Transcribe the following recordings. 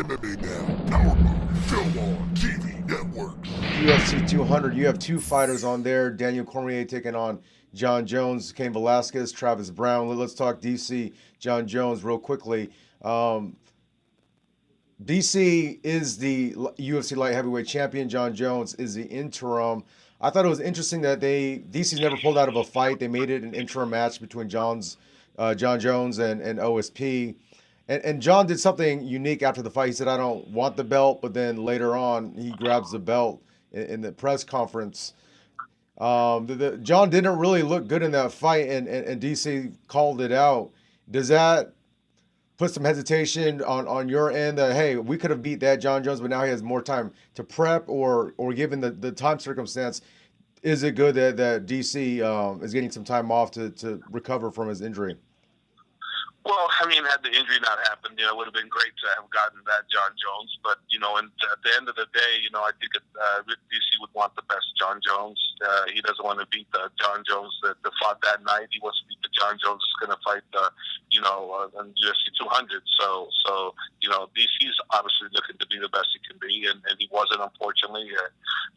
MMA Now, Power Move, Film On TV Networks. UFC 200, you have two fighters on there. Daniel Cormier taking on John Jones, Cain Velasquez, Travis Brown. Let's talk DC, John Jones real quickly. DC is the UFC light heavyweight champion. John Jones is the interim. I thought it was interesting that DC's never pulled out of a fight. They made it an interim match between John Jones and OSP. And John did something unique after the fight. He said, "I don't want the belt," but then later on, he grabs the belt in the press conference. John didn't really look good in that fight, and DC called it out. Does that put some hesitation on your end that, hey, we could have beat that John Jones, but now he has more time to prep, or given the time circumstance, is it good that DC is getting some time off to recover from his injury? Well, I mean, had the injury not happened, it would have been great to have gotten that John Jones. But, and at the end of the day, I think DC would want the best John Jones. He doesn't want to beat the John Jones that fought that night. He wants to beat the John Jones that's going to fight on UFC 200. So DC's obviously looking to be the best he can be, and he wasn't, unfortunately. A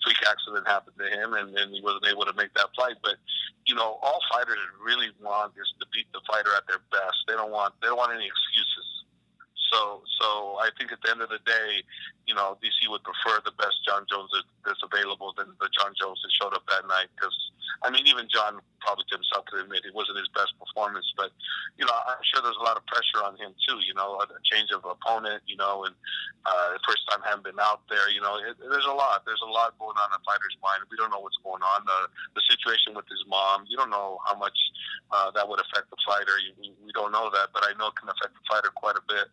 freak accident happened to him, and he wasn't able to make that fight. But, all fighters really want is to beat the fighter at their best. They don't want any excuses. So I think at the end of the day, DC would prefer the best John Jones that's available than the John Jones that showed up that night. Because, even John probably to himself could admit it wasn't his best performance. But, I'm sure there's a lot of pressure on him too, a change of opponent, and the first time having been out there, there's a lot. There's a lot going on in a fighter's mind. We don't know what's going on. The situation with his mom, you don't know how much that would affect the fighter. We don't know that, but I know it can affect the fighter quite a bit,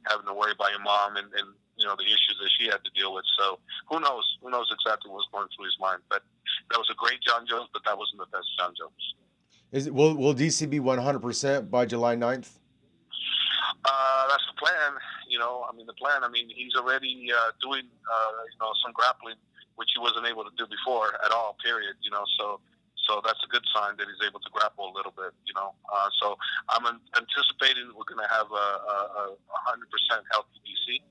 having to worry about your mom and the issues that she had to deal with. So who knows? Who knows exactly what's going through his mind? But that was a great John Jones, but that wasn't the best John Jones. Will DC be 100% by July 9th? That's the plan. The plan. He's already doing some grappling, which he wasn't able to do before at all. Period. So that's a good sign that he's able to grapple a little bit. So I'm anticipating we're going to have a 100% healthy DC.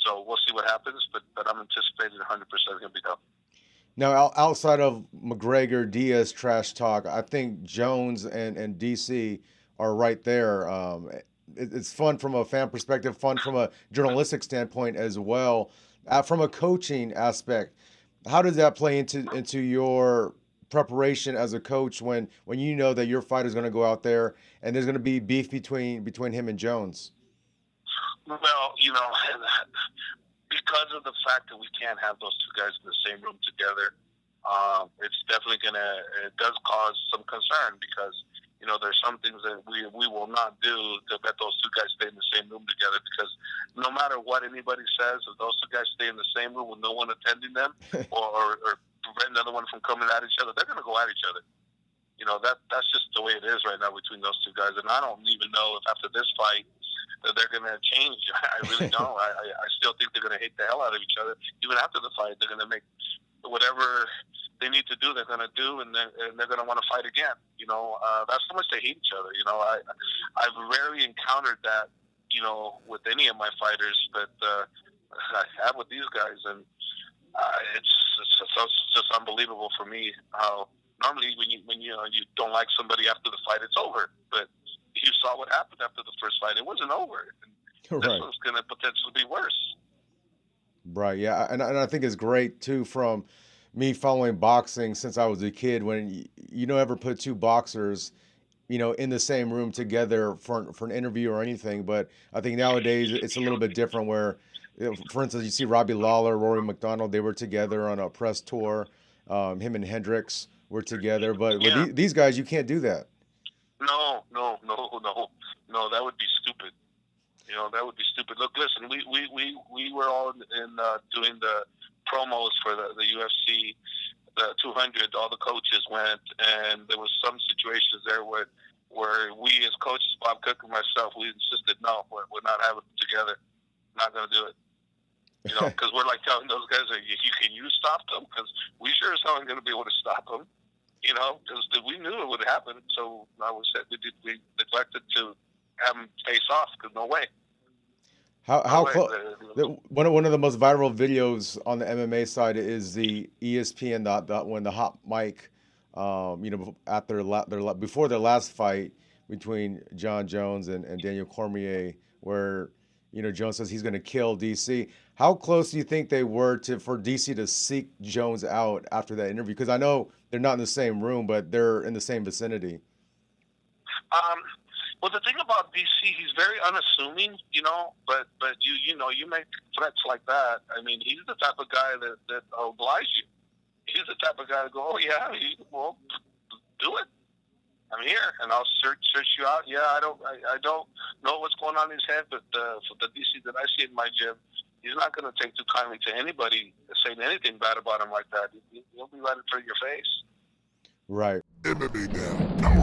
So we'll see what happens, but I'm anticipating 100% going to be healthy. Now, outside of McGregor Diaz trash talk, I think Jones and DC are right there. It's fun from a fan perspective, fun from a journalistic standpoint as well. From a coaching aspect, how does that play into your preparation as a coach when you know that your fighter is going to go out there and there's going to be beef between him and Jones? Well, because of the fact that we can't have those two guys in the same room together, it's definitely it does cause some concern because, there's some things that we will not do to let those two guys stay in the same room together because no matter what anybody says, if those two guys stay in the same room with no one attending them or prevent another one from coming at each other, they're going to go at each other. That's just the way it is right now between those two guys. And I don't even know if after this fight that they're going to change. I really don't. I still think they're going to hate the hell out of each other. Even after the fight, they're going to make whatever they need to do, they're going to do, and they're going to want to fight again. That's how much they hate each other. I've rarely encountered that, with any of my fighters, but I have with these guys, and it's just unbelievable for me how normally when you don't like somebody after the fight, it's over, but you saw what happened after the first fight. It wasn't over. And this one's going to potentially be worse. Right, yeah. And I think it's great, too, from me following boxing since I was a kid, when you don't ever put two boxers, in the same room together for an interview or anything. But I think nowadays it's a little bit different where, for instance, you see Robbie Lawler, Rory McDonald, they were together on a press tour. Him and Hendricks were together. But with these guys, you can't do that. No, that would be stupid. That would be stupid. Look, listen, we were all in doing the promos for the UFC, the 200. All the coaches went, and there was some situations there where we as coaches, Bob Cook and myself, we insisted, no, we're not having it together. Not going to do it. Because we're like telling those guys, can you stop them? Because we sure as hell aren't going to be able to stop them. Because we knew it would happen. So I was said we neglected to have them face off because no way. How Wait, close? One of the most viral videos on the MMA side is the ESPN when the hot mic, at before their last fight between John Jones and Daniel Cormier, where Jones says he's going to kill DC. How close do you think they were for DC to seek Jones out after that interview? Because I know they're not in the same room, but they're in the same vicinity. Well, the thing about DC, he's very unassuming, But you make threats like that. I mean, he's the type of guy that will oblige you. He's the type of guy to go, oh yeah, well, do it. I'm here, and I'll search you out. Yeah, I don't know what's going on in his head, but for the DC that I see in my gym, he's not going to take too kindly to anybody saying anything bad about him like that. He'll be right in front of your face. Right. MMA now.